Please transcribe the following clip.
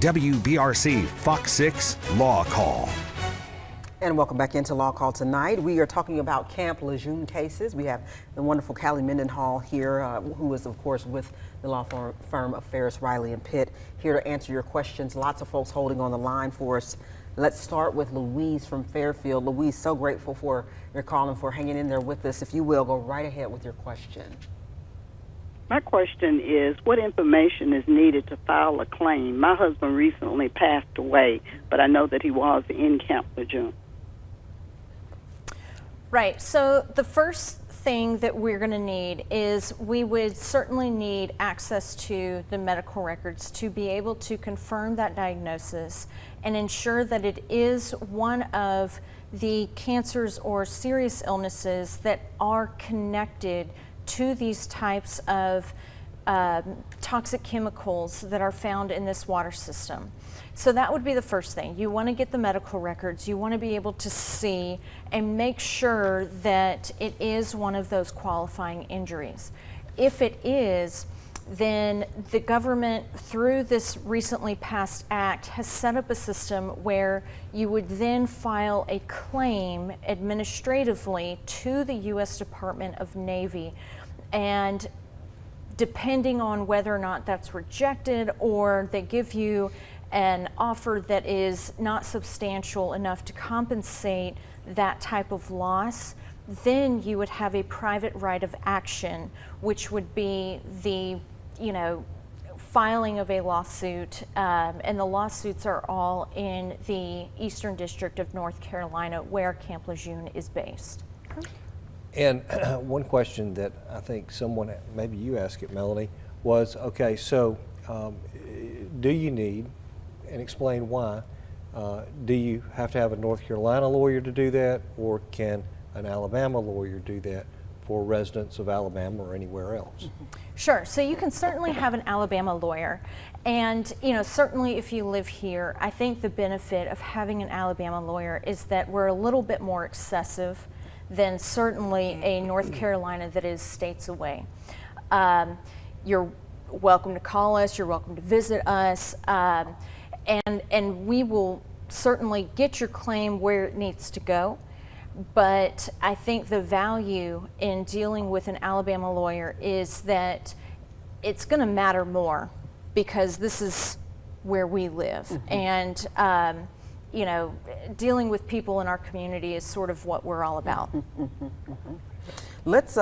WBRC Fox 6 Law Call. And welcome back into Law Call tonight. We are talking about Camp Lejeune cases. We have the wonderful Callie Mendenhall here, who is, of course, with the law firm of Ferris, Riley & Pitt, here to answer your questions. Lots of folks holding on the line for us. Let's start with Louise from Fairfield. Louise, so grateful for your call and for hanging in there with us. If you will, go right ahead with your question. My question is, what information is needed to file a claim? My husband recently passed away, but I know that he was in Camp Lejeune. Right, so the first thing that we're going to need is we would certainly need access to the medical records to be able to confirm that diagnosis and ensure that it is one of the cancers or serious illnesses that are connected to these types of toxic chemicals that are found in this water system. So that would be the first thing. You want to get the medical records. You want to be able to see and make sure that it is one of those qualifying injuries. If it is, then the government, through this recently passed act, has set up a system where you would then file a claim administratively to the U.S. Department of Navy. And depending on whether or not that's rejected or they give you an offer that is not substantial enough to compensate that type of loss, then you would have a private right of action, which would be the, filing of a lawsuit, and the lawsuits are all in the Eastern District of North Carolina, where Camp Lejeune is based. And one question that I think someone, maybe you asked it, Melanie, was, okay, so do you need, and explain why, do you have to have a North Carolina lawyer to do that, or can an Alabama lawyer do that for residents of Alabama or anywhere else? Sure, so you can certainly have an Alabama lawyer, and certainly if you live here, I think the benefit of having an Alabama lawyer is that we're a little bit more accessive than certainly a North Carolina that is states away. You're welcome to call us, you're welcome to visit us, and we will certainly get your claim where it needs to go. But I think the value in dealing with an Alabama lawyer is that it's going to matter more because this is where we live. Mm-hmm. And dealing with people in our community is sort of what we're all about. Let's